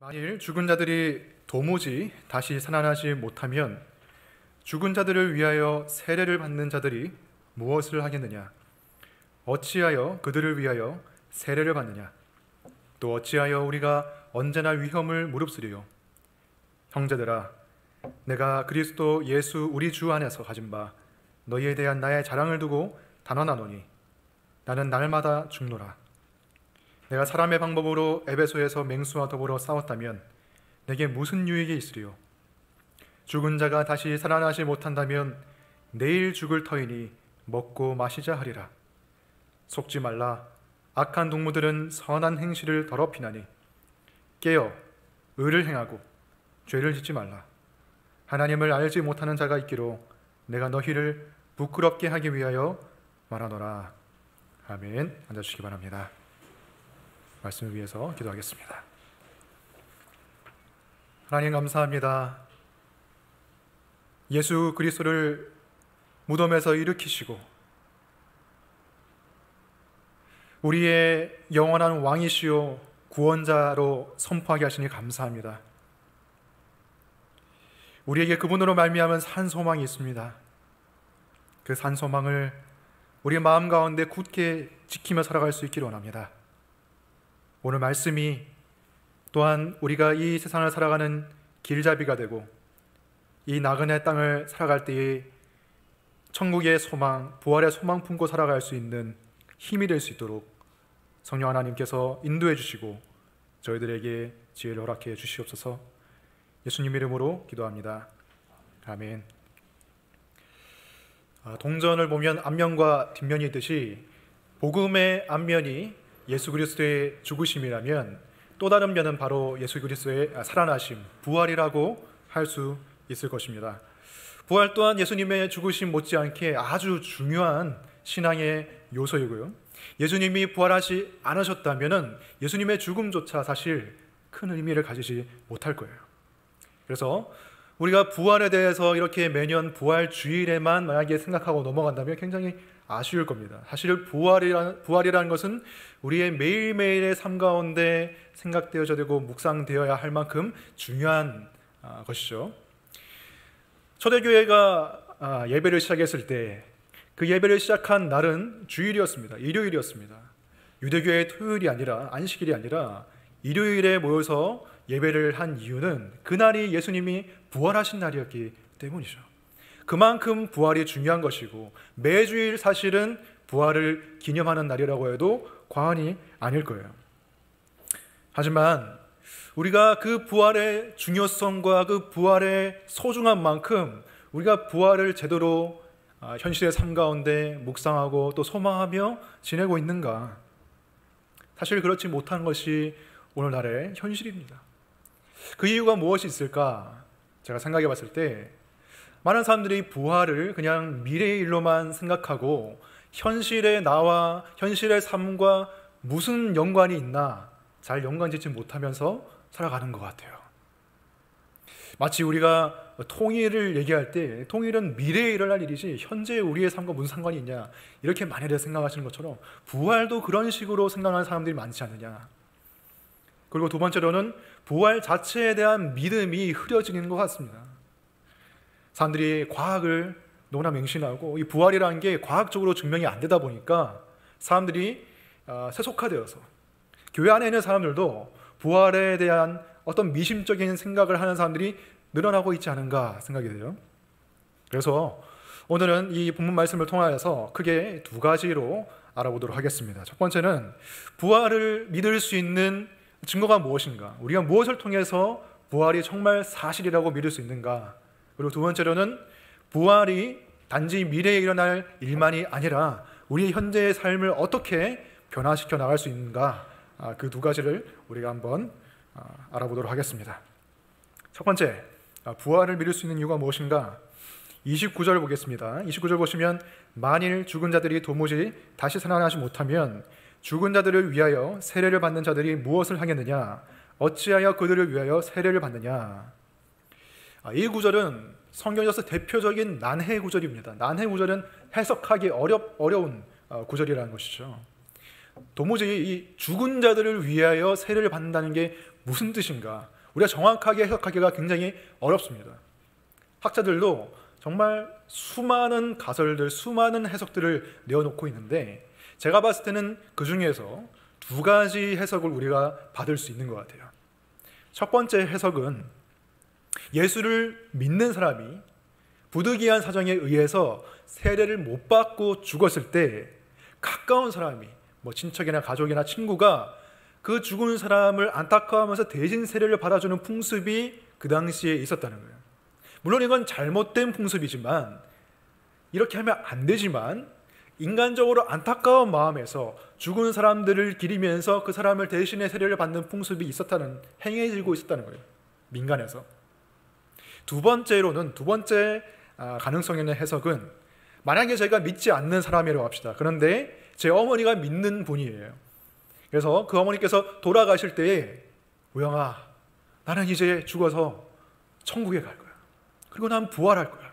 만일 죽은 자들이 도무지 다시 살아나지 못하면 죽은 자들을 위하여 세례를 받는 자들이 무엇을 하겠느냐? 어찌하여 그들을 위하여 세례를 받느냐? 또 어찌하여 우리가 언제나 위험을 무릅쓰리요? 형제들아, 내가 그리스도 예수 우리 주 안에서 가진 바 너희에 대한 나의 자랑을 두고 단언하노니 나는 날마다 죽노라. 내가 사람의 방법으로 에베소에서 맹수와 더불어 싸웠다면 내게 무슨 유익이 있으리요? 죽은 자가 다시 살아나지 못한다면 내일 죽을 터이니 먹고 마시자 하리라. 속지 말라. 악한 동무들은 선한 행실을 더럽히나니 깨어 의를 행하고 죄를 짓지 말라. 하나님을 알지 못하는 자가 있기로 내가 너희를 부끄럽게 하기 위하여 말하노라. 아멘. 앉아주시기 바랍니다. 말씀을 위해서 기도하겠습니다. 하나님 감사합니다. 예수 그리스도를 무덤에서 일으키시고 우리의 영원한 왕이시요 구원자로 선포하게 하시니 감사합니다. 우리에게 그분으로 말미암은 산 소망이 있습니다. 그 산 소망을 우리 마음 가운데 굳게 지키며 살아갈 수 있기를 원합니다. 오늘 말씀이 또한 우리가 이 세상을 살아가는 길잡이가 되고 이 나그네 땅을 살아갈 때에 천국의 소망, 부활의 소망 품고 살아갈 수 있는 힘이 될 수 있도록 성령 하나님께서 인도해 주시고 저희들에게 지혜를 허락해 주시옵소서. 예수님 이름으로 기도합니다. 아멘. 동전을 보면 앞면과 뒷면이 있듯이 복음의 앞면이 예수 그리스도의 죽으심이라면 또 다른 면은 바로 예수 그리스도의 살아나심, 부활이라고 할 수 있을 것입니다. 부활 또한 예수님의 죽으심 못지않게 아주 중요한 신앙의 요소이고요. 예수님이 부활하지 않으셨다면 예수님의 죽음조차 사실 큰 의미를 가지지 못할 거예요. 그래서 우리가 부활에 대해서 이렇게 매년 부활 주일에만 만약에 생각하고 넘어간다면 굉장히 아쉬울 겁니다. 사실 부활이라는 것은 우리의 매일매일의 삶 가운데 생각되어야 되고 묵상되어야 할 만큼 중요한 것이죠. 초대교회가 예배를 시작했을 때 그 예배를 시작한 날은 주일이었습니다. 일요일이었습니다. 유대교회의 토요일이 아니라 안식일이 아니라 일요일에 모여서 예배를 한 이유는 그날이 예수님이 부활하신 날이었기 때문이죠. 그만큼 부활이 중요한 것이고 매주일 사실은 부활을 기념하는 날이라고 해도 과언이 아닐 거예요. 하지만 우리가 그 부활의 중요성과 그 부활의 소중한 만큼 우리가 부활을 제대로 현실의 삶 가운데 묵상하고 또 소망하며 지내고 있는가? 사실 그렇지 못한 것이 오늘날의 현실입니다. 그 이유가 무엇이 있을까? 제가 생각해 봤을 때 많은 사람들이 부활을 그냥 미래의 일로만 생각하고 현실의 나와 현실의 삶과 무슨 연관이 있나 잘 연관짓지 못하면서 살아가는 것 같아요. 마치 우리가 통일을 얘기할 때 통일은 미래에 일어날 일이지 현재 우리의 삶과 무슨 상관이 있냐 이렇게 만일에 생각하시는 것처럼 부활도 그런 식으로 생각하는 사람들이 많지 않느냐. 그리고 두 번째로는 부활 자체에 대한 믿음이 흐려지는 것 같습니다. 사람들이 과학을 너무나 맹신하고 이 부활이라는 게 과학적으로 증명이 안 되다 보니까 사람들이 세속화되어서 교회 안에 있는 사람들도 부활에 대한 어떤 미심적인 생각을 하는 사람들이 늘어나고 있지 않은가 생각이 돼요. 그래서 오늘은 이 본문 말씀을 통하여서 크게 두 가지로 알아보도록 하겠습니다. 첫 번째는 부활을 믿을 수 있는 증거가 무엇인가? 우리가 무엇을 통해서 부활이 정말 사실이라고 믿을 수 있는가? 그리고 두 번째로는 부활이 단지 미래에 일어날 일만이 아니라 우리 현재의 삶을 어떻게 변화시켜 나갈 수 있는가? 그 두 가지를 우리가 한번 알아보도록 하겠습니다. 첫 번째, 부활을 믿을 수 있는 이유가 무엇인가? 29절 보겠습니다. 29절 보시면 만일 죽은 자들이 도무지 다시 살아나지 못하면 죽은 자들을 위하여 세례를 받는 자들이 무엇을 하겠느냐? 어찌하여 그들을 위하여 세례를 받느냐? 이 구절은 성경에서 대표적인 난해 구절입니다. 난해 구절은 해석하기 어려운 구절이라는 것이죠. 도무지 이 죽은 자들을 위하여 세례를 받는다는 게 무슨 뜻인가? 우리가 정확하게 해석하기가 굉장히 어렵습니다. 학자들도 정말 수많은 가설들, 수많은 해석들을 내어놓고 있는데 제가 봤을 때는 그 중에서 두 가지 해석을 우리가 받을 수 있는 것 같아요. 첫 번째 해석은 예수를 믿는 사람이 부득이한 사정에 의해서 세례를 못 받고 죽었을 때 가까운 사람이 친척이나 가족이나 친구가 그 죽은 사람을 안타까워하면서 대신 세례를 받아주는 풍습이 그 당시에 있었다는 거예요. 물론 이건 잘못된 풍습이지만 이렇게 하면 안 되지만 인간적으로 안타까운 마음에서 죽은 사람들을 기리면서 그 사람을 대신에 세례를 받는 풍습이 있었다는, 행해지고 있었다는 거예요. 민간에서. 두 번째 가능성 있는 해석은 만약에 제가 믿지 않는 사람이라고 합시다. 그런데 제 어머니가 믿는 분이에요. 그래서 그 어머니께서 돌아가실 때에 우영아, 나는 이제 죽어서 천국에 갈 거야. 그리고 난 부활할 거야.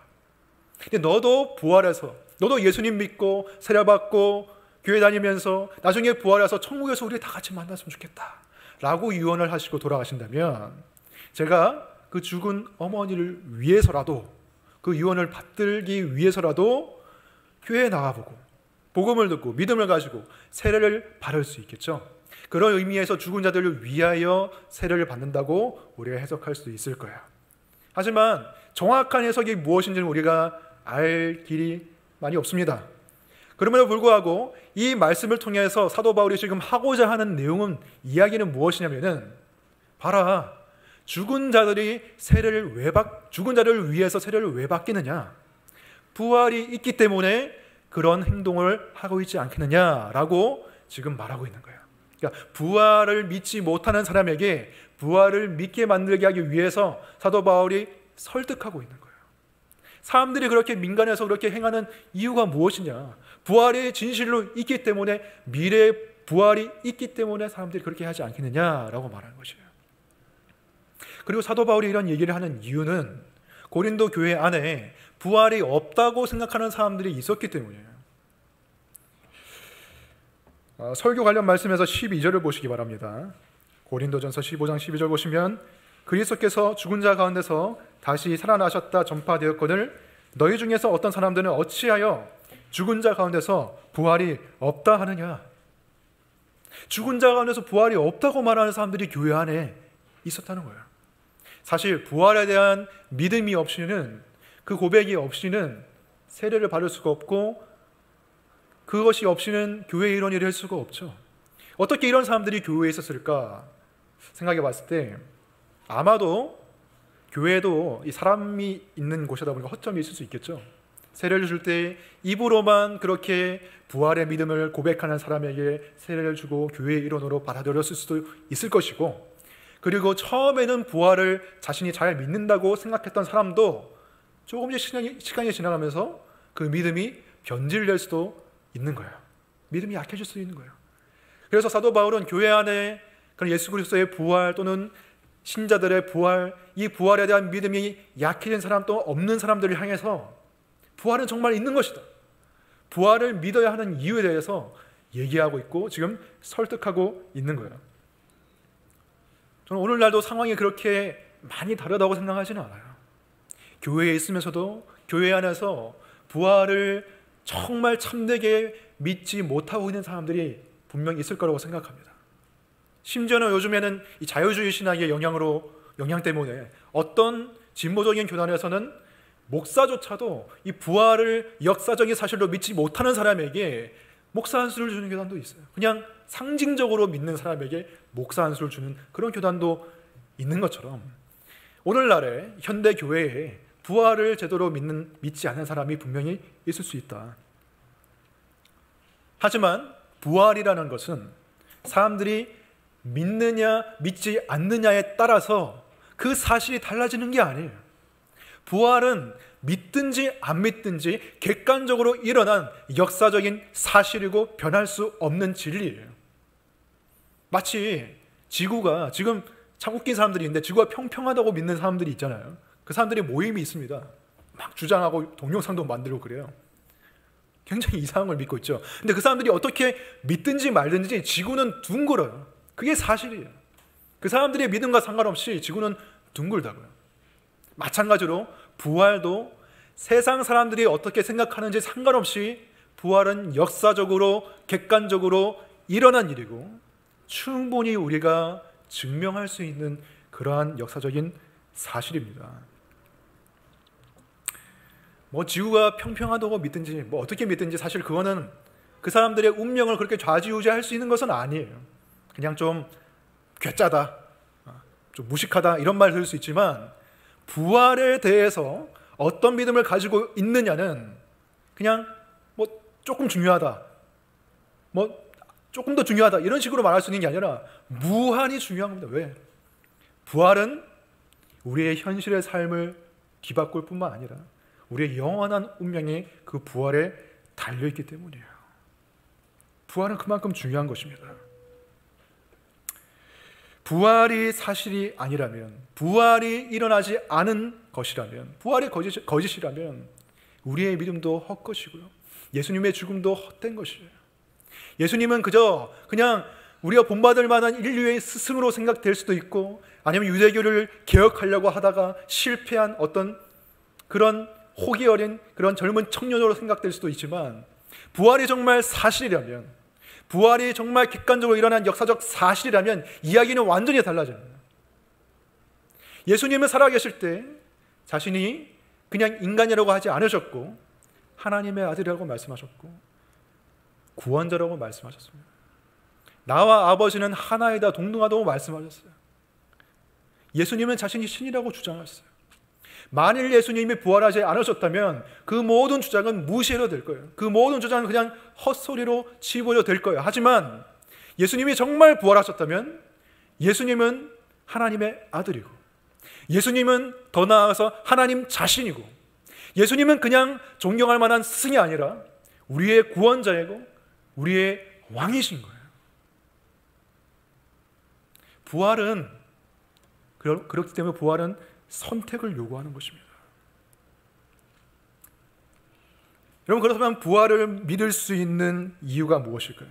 근데 너도 부활해서, 너도 예수님 믿고 세례받고 교회 다니면서 나중에 부활해서 천국에서 우리 다 같이 만났으면 좋겠다 라고 유언을 하시고 돌아가신다면 제가 그 죽은 어머니를 위해서라도, 그 유언을 받들기 위해서라도 교회에 나가보고 복음을 듣고 믿음을 가지고 세례를 받을 수 있겠죠. 그런 의미에서 죽은 자들을 위하여 세례를 받는다고 우리가 해석할 수 있을 거예요. 하지만 정확한 해석이 무엇인지는 우리가 알 길이 많이 없습니다. 그럼에도 불구하고 이 말씀을 통해서 사도 바울이 지금 하고자 하는 내용은, 이야기는 무엇이냐면은, 봐라, 죽은 자들을 위해서 세례를 왜 받기느냐? 부활이 있기 때문에 그런 행동을 하고 있지 않겠느냐라고 지금 말하고 있는 거예요. 그러니까 부활을 믿지 못하는 사람에게 부활을 믿게 만들게 하기 위해서 사도 바울이 설득하고 있는 거예요. 사람들이 그렇게 민간에서 그렇게 행하는 이유가 무엇이냐? 부활이 진실로 있기 때문에, 미래에 부활이 있기 때문에 사람들이 그렇게 하지 않겠느냐라고 말하는 것이에요. 그리고 사도 바울이 이런 얘기를 하는 이유는 고린도 교회 안에 부활이 없다고 생각하는 사람들이 있었기 때문이에요. 설교 관련 말씀에서 12절을 보시기 바랍니다. 고린도전서 15장 12절 보시면, 그리스도께서 죽은 자 가운데서 다시 살아나셨다 전파되었거늘 너희 중에서 어떤 사람들은 어찌하여 죽은 자 가운데서 부활이 없다 하느냐? 죽은 자 가운데서 부활이 없다고 말하는 사람들이 교회 안에 있었다는 거예요. 사실 부활에 대한 믿음이 없이는, 그 고백이 없이는 세례를 받을 수가 없고, 그것이 없이는 교회 일원이 될 수가 없죠. 어떻게 이런 사람들이 교회에 있었을까 생각해 봤을 때 아마도 교회도 이 사람이 있는 곳이다 보니까 허점이 있을 수 있겠죠. 세례를 줄 때 입으로만 그렇게 부활의 믿음을 고백하는 사람에게 세례를 주고 교회의 일원으로 받아들였을 수도 있을 것이고, 그리고 처음에는 부활을 자신이 잘 믿는다고 생각했던 사람도 조금씩 시간이 지나가면서 그 믿음이 변질될 수도 있는 거예요. 믿음이 약해질 수 있는 거예요. 그래서 사도 바울은 교회 안에 그런 예수 그리스도의 부활 또는 신자들의 부활, 이 부활에 대한 믿음이 약해진 사람 또 없는 사람들을 향해서 부활은 정말 있는 것이다, 부활을 믿어야 하는 이유에 대해서 얘기하고 있고 지금 설득하고 있는 거예요. 저는 오늘날도 상황이 그렇게 많이 다르다고 생각하지는 않아요. 교회에 있으면서도 교회 안에서 부활을 정말 참되게 믿지 못하고 있는 사람들이 분명히 있을 거라고 생각합니다. 심지어는 요즘에는 이 자유주의 신학의 영향 때문에 어떤 진보적인 교단에서는 목사조차도 이 부활을 역사적인 사실로 믿지 못하는 사람에게 목사 안수를 주는 교단도 있어요. 그냥 상징적으로 믿는 사람에게 목사 안수를 주는 그런 교단도 있는 것처럼, 오늘날의 현대 교회에 부활을 제대로 믿지 않는 사람이 분명히 있을 수 있다. 하지만 부활이라는 것은 사람들이 믿느냐 믿지 않느냐에 따라서 그 사실이 달라지는 게 아니에요. 부활은 믿든지 안 믿든지 객관적으로 일어난 역사적인 사실이고 변할 수 없는 진리예요. 마치 지구가, 지금 참 웃긴 사람들이 있는데 지구가 평평하다고 믿는 사람들이 있잖아요. 그 사람들이 모임이 있습니다. 막 주장하고 동영상도 만들고 그래요. 굉장히 이상한 걸 믿고 있죠. 근데 그 사람들이 어떻게 믿든지 말든지 지구는 둥글어요. 그게 사실이에요. 그 사람들의 믿음과 상관없이 지구는 둥글다고요. 마찬가지로 부활도 세상 사람들이 어떻게 생각하는지 상관없이 부활은 역사적으로 객관적으로 일어난 일이고 충분히 우리가 증명할 수 있는 그러한 역사적인 사실입니다. 뭐 지구가 평평하다고 믿든지 뭐 어떻게 믿든지 사실 그거는 그 사람들의 운명을 그렇게 좌지우지할 수 있는 것은 아니에요. 그냥 좀 괴짜다, 좀 무식하다 이런 말 들을 수 있지만 부활에 대해서 어떤 믿음을 가지고 있느냐는 그냥 뭐 조금 중요하다, 뭐 조금 더 중요하다 이런 식으로 말할 수 있는 게 아니라 무한히 중요한 겁니다. 왜? 부활은 우리의 현실의 삶을 뒤바꿀 뿐만 아니라 우리의 영원한 운명이 그 부활에 달려있기 때문이에요. 부활은 그만큼 중요한 것입니다. 부활이 사실이 아니라면, 부활이 일어나지 않은 것이라면, 부활이 거짓이라면 우리의 믿음도 헛것이고요, 예수님의 죽음도 헛된 것이에요. 예수님은 그냥 우리가 본받을 만한 인류의 스승으로 생각될 수도 있고, 아니면 유대교를 개혁하려고 하다가 실패한 어떤 그런 호기 어린 그런 젊은 청년으로 생각될 수도 있지만, 부활이 정말 사실이라면, 부활이 정말 객관적으로 일어난 역사적 사실이라면 이야기는 완전히 달라져요. 예수님은 살아계실 때 자신이 그냥 인간이라고 하지 않으셨고 하나님의 아들이라고 말씀하셨고 구원자라고 말씀하셨습니다. 나와 아버지는 하나이다, 동등하다고 말씀하셨어요. 예수님은 자신이 신이라고 주장했어요. 만일 예수님이 부활하지 않으셨다면 그 모든 주장은 무시해도 될 거예요. 그 모든 주장은 그냥 헛소리로 치부려 될 거예요. 하지만 예수님이 정말 부활하셨다면 예수님은 하나님의 아들이고, 예수님은 더 나아가서 하나님 자신이고, 예수님은 그냥 존경할 만한 스승이 아니라 우리의 구원자이고 우리의 왕이신 거예요. 부활은 그렇기 때문에 부활은 선택을 요구하는 것입니다. 여러분, 그렇다면 부활을 믿을 수 있는 이유가 무엇일까요?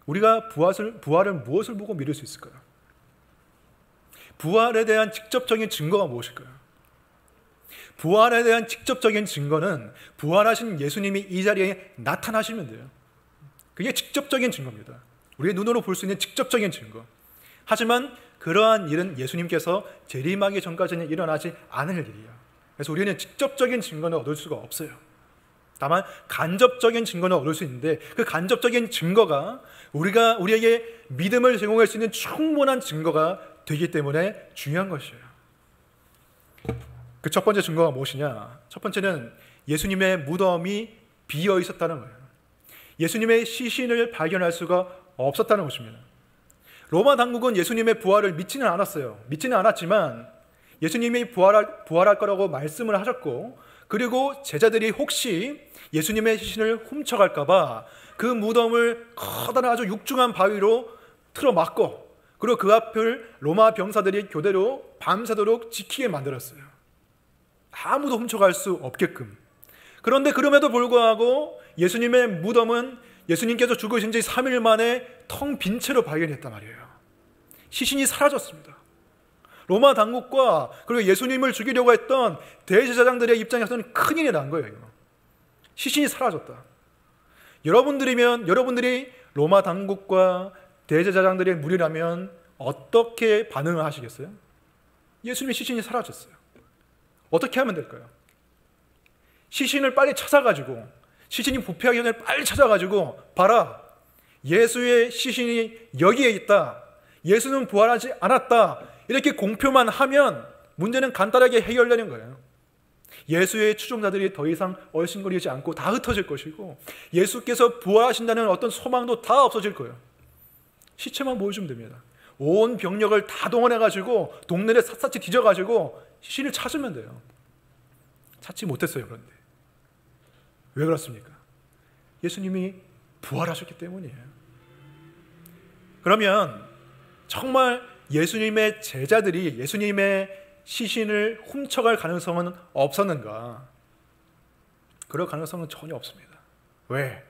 우리가 부활을 무엇을 보고 믿을 수 있을까요? 부활에 대한 직접적인 증거가 무엇일까요? 부활에 대한 직접적인 증거는 부활하신 예수님이 이 자리에 나타나시면 돼요. 그게 직접적인 증거입니다. 우리의 눈으로 볼 수 있는 직접적인 증거. 하지만 그러한 일은 예수님께서 재림하기 전까지는 일어나지 않을 일이에요. 그래서 우리는 직접적인 증거는 얻을 수가 없어요. 다만 간접적인 증거는 얻을 수 있는데, 그 간접적인 증거가 우리에게 믿음을 제공할 수 있는 충분한 증거가 되기 때문에 중요한 것이에요. 그 첫 번째 증거가 무엇이냐? 첫 번째는 예수님의 무덤이 비어 있었다는 거예요. 예수님의 시신을 발견할 수가 없었다는 것입니다. 로마 당국은 예수님의 부활을 믿지는 않았어요. 믿지는 않았지만 예수님이 부활할 거라고 말씀을 하셨고, 그리고 제자들이 혹시 예수님의 시신을 훔쳐갈까 봐 그 무덤을 커다란 아주 육중한 바위로 틀어막고, 그리고 그 앞을 로마 병사들이 교대로 밤새도록 지키게 만들었어요. 아무도 훔쳐갈 수 없게끔. 그런데 그럼에도 불구하고 예수님의 무덤은 예수님께서 죽으신 지 3일 만에 텅 빈 채로 발견했단 말이에요. 시신이 사라졌습니다. 로마 당국과 그리고 예수님을 죽이려고 했던 대제사장들의 입장에서는 큰일이 난 거예요. 시신이 사라졌다. 여러분들이 로마 당국과 대제사장들의 무리라면 어떻게 반응을 하시겠어요? 예수님의 시신이 사라졌어요. 어떻게 하면 될까요? 시신을 빨리 찾아가지고, 시신이 부패하기 전에 빨리 찾아가지고, 봐라, 예수의 시신이 여기에 있다, 예수는 부활하지 않았다, 이렇게 공표만 하면 문제는 간단하게 해결되는 거예요. 예수의 추종자들이 더 이상 얼씬거리지 않고 다 흩어질 것이고, 예수께서 부활하신다는 어떤 소망도 다 없어질 거예요. 시체만 보여주면 됩니다. 온 병력을 다 동원해가지고 동네를 샅샅이 뒤져가지고 시신을 찾으면 돼요. 찾지 못했어요. 그런데 왜 그렇습니까? 예수님이 부활하셨기 때문이에요. 그러면 정말 예수님의 제자들이 예수님의 시신을 훔쳐갈 가능성은 없었는가? 그럴 가능성은 전혀 없습니다. 왜?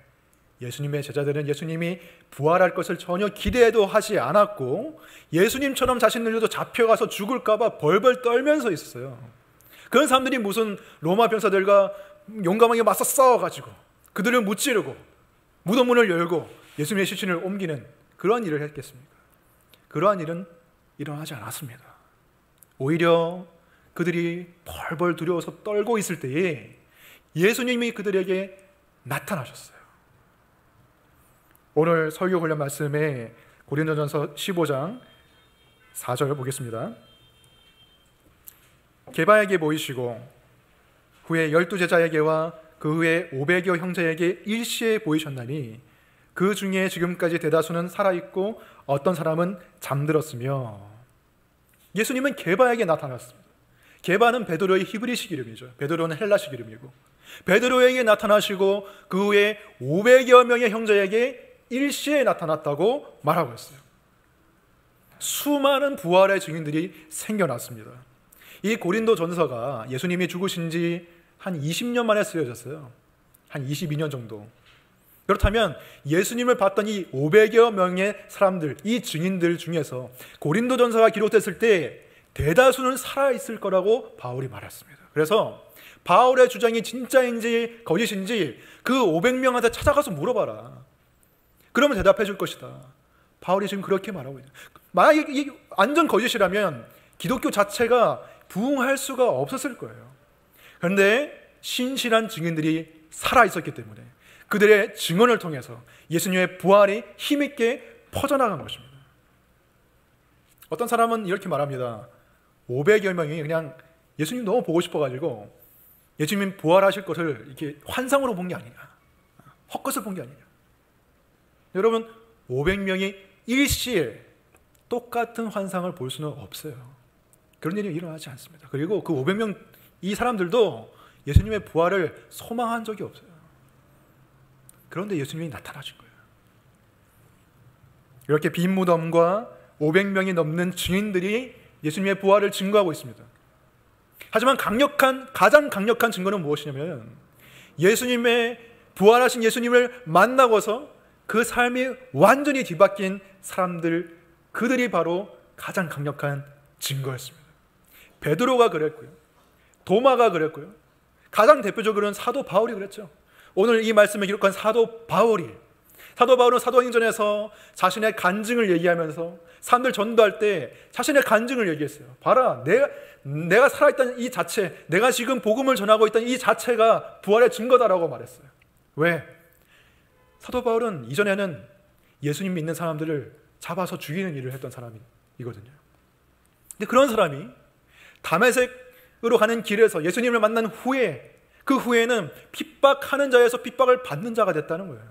예수님의 제자들은 예수님이 부활할 것을 전혀 기대도 하지 않았고 예수님처럼 자신들도 잡혀가서 죽을까 봐 벌벌 떨면서 있었어요. 그런 사람들이 무슨 로마 병사들과 용감하게 맞서 싸워가지고 그들을 무찌르고 무덤문을 열고 예수님의 시신을 옮기는 그런 일을 했겠습니까? 그러한 일은 일어나지 않았습니다. 오히려 그들이 벌벌 두려워서 떨고 있을 때에 예수님이 그들에게 나타나셨어요. 오늘 설교 관련 말씀에 고린도전서 15장 4절 보겠습니다. 게바에게 보이시고 후에 12제자에게와 그 후에 500여 형제에게 일시에 보이셨나니 그 중에 지금까지 대다수는 살아있고 어떤 사람은 잠들었으며. 예수님은 게바에게 나타났습니다. 게바는 베드로의 히브리식 이름이죠. 베드로는 헬라식 이름이고 베드로에게 나타나시고 그 후에 500여 명의 형제에게 일시에 나타났다고 말하고 있어요. 수많은 부활의 증인들이 생겨났습니다. 이 고린도 전서가 예수님이 죽으신 지 한 20년 만에 쓰여졌어요. 한 22년 정도. 그렇다면 예수님을 봤던 이 500여 명의 사람들, 이 증인들 중에서 고린도 전서가 기록됐을 때 대다수는 살아있을 거라고 바울이 말했습니다. 그래서 바울의 주장이 진짜인지 거짓인지 그 500명한테 찾아가서 물어봐라. 그러면 대답해 줄 것이다. 바울이 지금 그렇게 말하고 있는. 만약에 이 완전 거짓이라면 기독교 자체가 부흥할 수가 없었을 거예요. 그런데 신실한 증인들이 살아있었기 때문에 그들의 증언을 통해서 예수님의 부활이 힘있게 퍼져나간 것입니다. 어떤 사람은 이렇게 말합니다. 500여 명이 그냥 예수님 너무 보고 싶어가지고 예수님 부활하실 것을 이렇게 환상으로 본 게 아니냐, 헛것을 본 게 아니냐. 여러분, 500명이 일시에 똑같은 환상을 볼 수는 없어요. 그런 일이 일어나지 않습니다. 그리고 그 500명 이 사람들도 예수님의 부활을 소망한 적이 없어요. 그런데 예수님이 나타나신 거예요. 이렇게 빈 무덤과 500명이 넘는 증인들이 예수님의 부활을 증거하고 있습니다. 하지만 가장 강력한 증거는 무엇이냐면 예수님의 부활하신 예수님을 만나고서 그 삶이 완전히 뒤바뀐 사람들, 그들이 바로 가장 강력한 증거였습니다. 베드로가 그랬고요. 도마가 그랬고요. 가장 대표적으로는 사도 바울이 그랬죠. 오늘 이 말씀에 기록한 사도 바울은 사도행전에서 자신의 간증을 얘기하면서 사람들 전도할 때 자신의 간증을 얘기했어요. 봐라, 내가 살아있다는 이 자체, 내가 지금 복음을 전하고 있다는 이 자체가 부활의 증거다라고 말했어요. 왜? 사도 바울은 이전에는 예수님 믿는 사람들을 잡아서 죽이는 일을 했던 사람이거든요. 근데 그런 사람이 다메섹으로 가는 길에서 예수님을 만난 후에 그 후에는 핍박하는 자에서 핍박을 받는 자가 됐다는 거예요.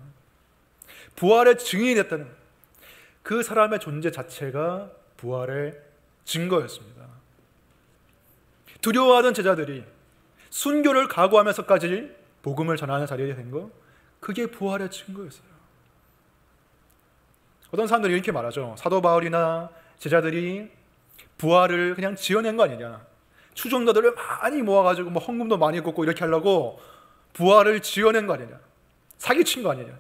부활의 증인이 됐다는 거예요. 그 사람의 존재 자체가 부활의 증거였습니다. 두려워하던 제자들이 순교를 각오하면서까지 복음을 전하는 자리에 된 거, 그게 부활의 증거였어요. 어떤 사람들이 이렇게 말하죠. 사도 바울이나 제자들이 부활을 그냥 지어낸 거 아니냐, 추종자들을 많이 모아가지고 뭐 헌금도 많이 걷고 이렇게 하려고 부활을 지어낸 거 아니냐, 사기친 거 아니냐.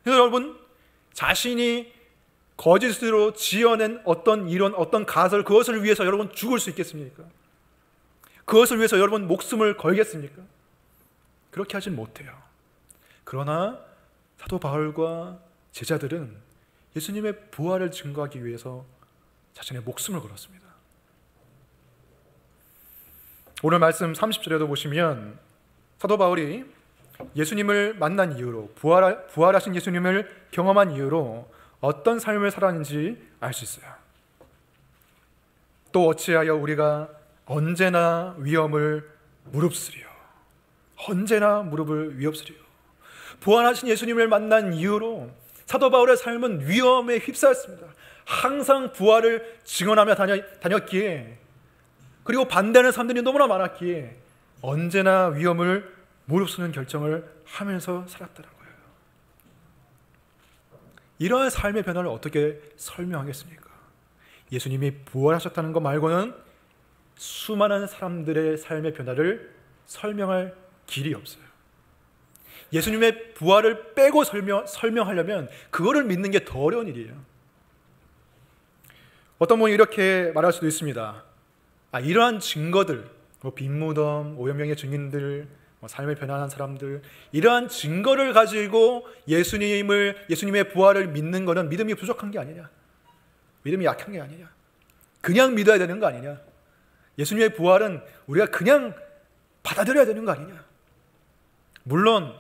그래서 여러분, 자신이 거짓으로 지어낸 어떤 이론, 어떤 가설, 그것을 위해서 여러분 죽을 수 있겠습니까? 그것을 위해서 여러분 목숨을 걸겠습니까? 그렇게 하진 못해요. 그러나 사도 바울과 제자들은 예수님의 부활을 증거하기 위해서 자신의 목숨을 걸었습니다. 오늘 말씀 30절에도 보시면 사도 바울이 예수님을 만난 이유로, 부활하신 예수님을 경험한 이유로 어떤 삶을 살았는지 알 수 있어요. 또 어찌하여 우리가 언제나 위험을 무릅쓰리요. 언제나 무릎을 위협쓰리요. 부활하신 예수님을 만난 이유로 사도 바울의 삶은 위험에 휩싸였습니다. 항상 부활을 증언하며 다녔기에, 그리고 반대하는 사람들이 너무나 많았기에 언제나 위험을 무릅쓰는 결정을 하면서 살았다는 거예요. 이러한 삶의 변화를 어떻게 설명하겠습니까? 예수님이 부활하셨다는 것 말고는 수많은 사람들의 삶의 변화를 설명할 길이 없어요. 예수님의 부활을 빼고 설명하려면 그거를 믿는 게 더 어려운 일이에요. 어떤 분이 이렇게 말할 수도 있습니다. 이러한 증거들, 빈무덤, 5여 명의 증인들, 삶을 변화한 사람들, 이러한 증거를 가지고 예수님의 부활을 믿는 것은 믿음이 부족한 게 아니냐, 믿음이 약한 게 아니냐, 그냥 믿어야 되는 거 아니냐, 예수님의 부활은 우리가 그냥 받아들여야 되는 거 아니냐. 물론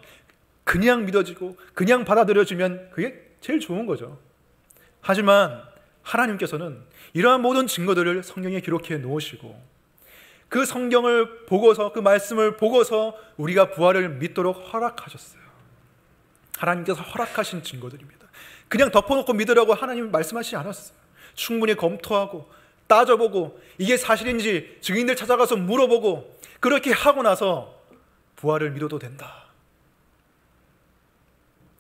그냥 믿어지고 그냥 받아들여지면 그게 제일 좋은 거죠. 하지만 하나님께서는 이러한 모든 증거들을 성경에 기록해 놓으시고 그 성경을 보고서, 그 말씀을 보고서 우리가 부활을 믿도록 허락하셨어요. 하나님께서 허락하신 증거들입니다. 그냥 덮어놓고 믿으라고 하나님은 말씀하시지 않았어요. 충분히 검토하고 따져보고 이게 사실인지 증인들 찾아가서 물어보고 그렇게 하고 나서 부활을 믿어도 된다.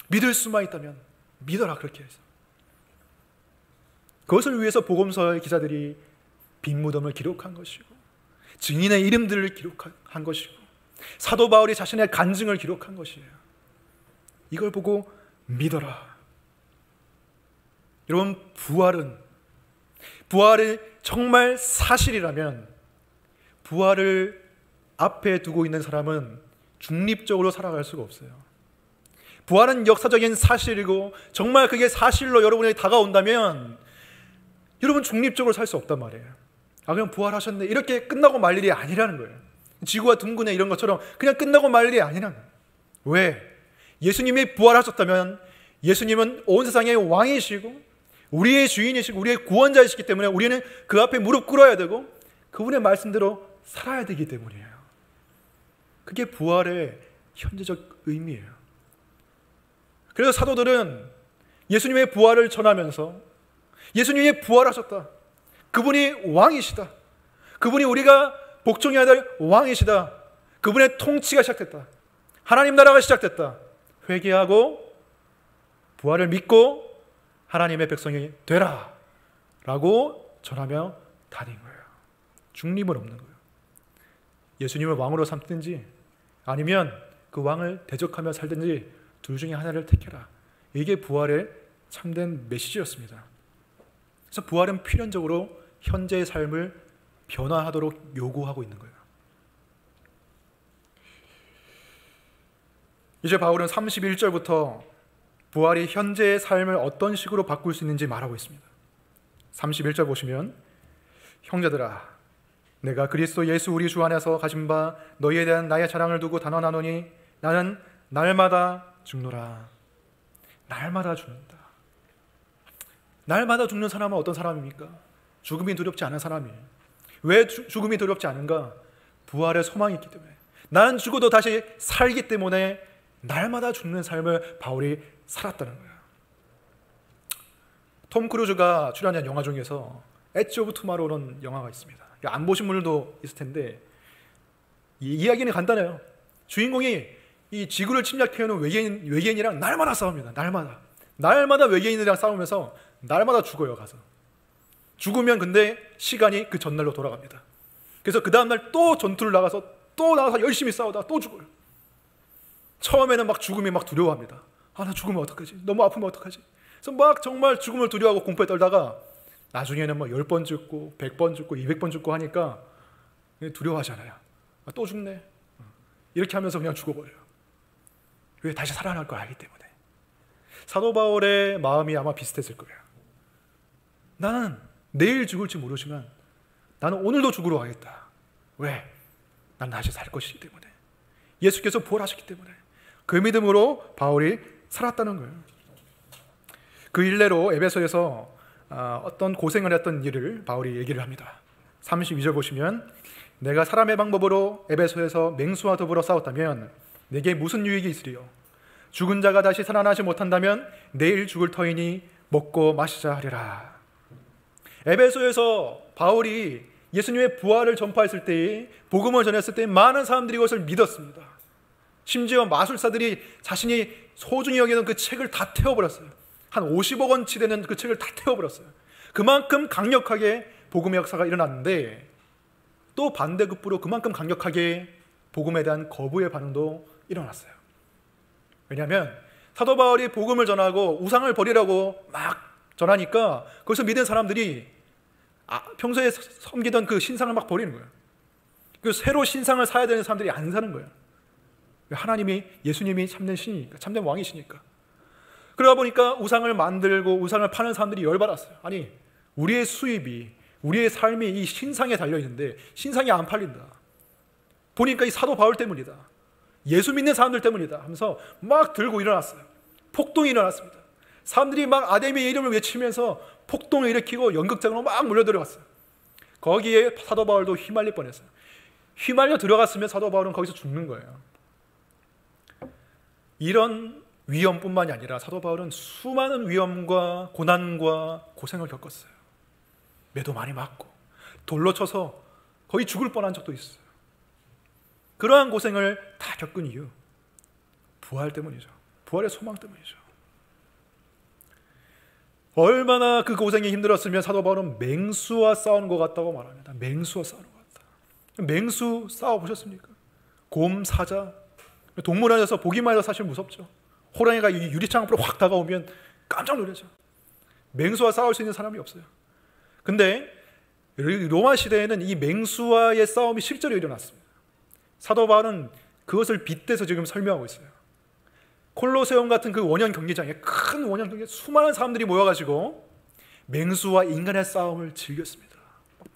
믿을 수만 있다면 믿어라, 그렇게 해서. 그것을 위해서 복음서의 기자들이 빈 무덤을 기록한 것이고 증인의 이름들을 기록한 것이고 사도 바울이 자신의 간증을 기록한 것이에요. 이걸 보고 믿어라. 여러분, 부활이 정말 사실이라면 부활을 앞에 두고 있는 사람은 중립적으로 살아갈 수가 없어요. 부활은 역사적인 사실이고 정말 그게 사실로 여러분에게 다가온다면 여러분 중립적으로 살 수 없단 말이에요. 그냥 부활하셨네 이렇게 끝나고 말 일이 아니라는 거예요. 지구가 둥근해 이런 것처럼 그냥 끝나고 말 일이 아니라는 거예요. 왜? 예수님이 부활하셨다면 예수님은 온 세상의 왕이시고 우리의 주인이시고 우리의 구원자이시기 때문에 우리는 그 앞에 무릎 꿇어야 되고 그분의 말씀대로 살아야 되기 때문이에요. 그게 부활의 현재적 의미예요. 그래서 사도들은 예수님의 부활을 전하면서 예수님이 부활하셨다, 그분이 왕이시다, 그분이 우리가 복종해야 될 왕이시다, 그분의 통치가 시작됐다, 하나님 나라가 시작됐다, 회개하고 부활을 믿고 하나님의 백성이 되라 라고 전하며 다닌 거예요. 중립은 없는 거예요. 예수님을 왕으로 삼든지 아니면 그 왕을 대적하며 살든지 둘 중에 하나를 택해라. 이게 부활의 참된 메시지였습니다. 그래서 부활은 필연적으로 현재의 삶을 변화하도록 요구하고 있는 거예요. 이제 바울은 31절부터 부활이 현재의 삶을 어떤 식으로 바꿀 수 있는지 말하고 있습니다. 31절 보시면 형제들아, 내가 그리스도 예수 우리 주 안에서 가진 바 너희에 대한 나의 자랑을 두고 단언하노니 나는 날마다 죽노라. 날마다 죽는다. 날마다 죽는 사람은 어떤 사람입니까? 죽음이 두렵지 않은 사람이에요. 왜 죽음이 두렵지 않은가? 부활의 소망이 있기 때문에. 나는 죽어도 다시 살기 때문에 날마다 죽는 삶을 바울이 살았다는 거예요. 톰 크루즈가 출연한 영화 중에서 엣지 오브 투마로우라는 영화가 있습니다. 안 보신 분들도 있을 텐데 이 이야기는 간단해요. 주인공이 이 지구를 침략해오는 외계인이랑 날마다 싸웁니다. 날마다 외계인이랑 싸우면서 날마다 죽어요. 가서 죽으면 근데 시간이 그 전날로 돌아갑니다. 그래서 그 다음날 또 전투를 나가서 열심히 싸우다가 또 죽어요. 처음에는 막 죽음이 막 두려워합니다. 나 죽으면 어떡하지? 너무 아프면 어떡하지? 그래서 막 정말 죽음을 두려워하고 공포에 떨다가 나중에는 막 10번 죽고 100번 죽고 200번 죽고 하니까 두려워하잖아요. 또 죽네. 이렇게 하면서 그냥 죽어버려요. 왜? 다시 살아날 걸 알기 때문에. 사도 바울의 마음이 아마 비슷했을 거예요. 나는 내일 죽을지 모르지만 나는 오늘도 죽으러 가겠다. 왜? 난 다시 살 것이기 때문에. 예수께서 부활하셨기 때문에. 그 믿음으로 바울이 살았다는 거예요. 그 일례로 에베소에서 어떤 고생을 했던 일을 바울이 얘기를 합니다. 32절 보시면 내가 사람의 방법으로 에베소에서 맹수와 더불어 싸웠다면 내게 무슨 유익이 있으리요? 죽은 자가 다시 살아나지 못한다면 내일 죽을 터이니 먹고 마시자 하리라. 에베소에서 바울이 예수님의 부활을 전파했을 때에 복음을 전했을 때 많은 사람들이 그것을 믿었습니다. 심지어 마술사들이 자신이 소중히 여기는 그 책을 다 태워버렸어요. 한 50억 원치 되는 그 책을 다 태워버렸어요. 그만큼 강력하게 복음의 역사가 일어났는데 또 반대급부로 그만큼 강력하게 복음에 대한 거부의 반응도 일어났어요. 왜냐하면 사도 바울이 복음을 전하고 우상을 버리라고 막 전하니까 거기서 믿은 사람들이 평소에 섬기던 그 신상을 막 버리는 거예요. 그 새로 신상을 사야 되는 사람들이 안 사는 거예요. 하나님이, 예수님이 참된 신이니까, 참된 왕이시니까. 그러다 보니까 우상을 만들고 우상을 파는 사람들이 열받았어요. 아니, 우리의 수입이, 우리의 삶이 이 신상에 달려있는데 신상이 안 팔린다. 보니까 이 사도 바울 때문이다. 예수 믿는 사람들 때문이다 하면서 막 들고 일어났어요. 폭동이 일어났습니다. 사람들이 막 아데미의 이름을 외치면서 폭동을 일으키고 연극장으로 막 몰려 들어갔어요. 거기에 사도 바울도 휘말릴 뻔했어요. 휘말려 들어갔으면 사도 바울은 거기서 죽는 거예요. 이런 위험뿐만이 아니라 사도 바울은 수많은 위험과 고난과 고생을 겪었어요. 매도 많이 맞고 돌로 쳐서 거의 죽을 뻔한 적도 있어요. 그러한 고생을 다 겪은 이유, 부활 때문이죠. 부활의 소망 때문이죠. 얼마나 그 고생이 힘들었으면 사도 바울은 맹수와 싸우는 것 같다고 말합니다. 맹수와 싸우는 것 같다. 맹수 싸워보셨습니까? 곰, 사자, 동물원에서 보기만 해도 사실 무섭죠. 호랑이가 이 유리창 앞으로 확 다가오면 깜짝 놀라죠. 맹수와 싸울 수 있는 사람이 없어요. 근데 로마 시대에는 이 맹수와의 싸움이 실제로 일어났습니다. 사도 바울은 그것을 빗대서 지금 설명하고 있어요. 콜로세움 같은 그 원형 경기장에, 큰 원형 경기장에 수많은 사람들이 모여가지고 맹수와 인간의 싸움을 즐겼습니다.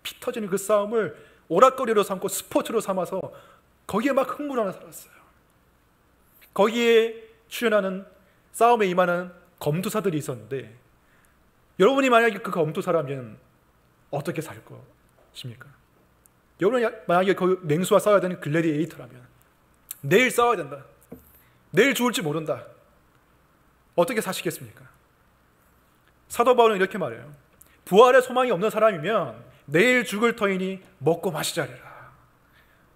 피 터지는 그 싸움을 오락거리로 삼고 스포츠로 삼아서 거기에 막 흥분하며 살았어요. 거기에 출연하는, 싸움에 임하는 검투사들이 있었는데, 여러분이 만약에 그 검투사라면 어떻게 살 것입니까? 여러분이 만약에 그 맹수와 싸워야 되는 글래디에이터라면, 내일 싸워야 된다, 내일 죽을지 모른다, 어떻게 사시겠습니까? 사도 바울은 이렇게 말해요. 부활의 소망이 없는 사람이면 내일 죽을 터이니 먹고 마시자리라.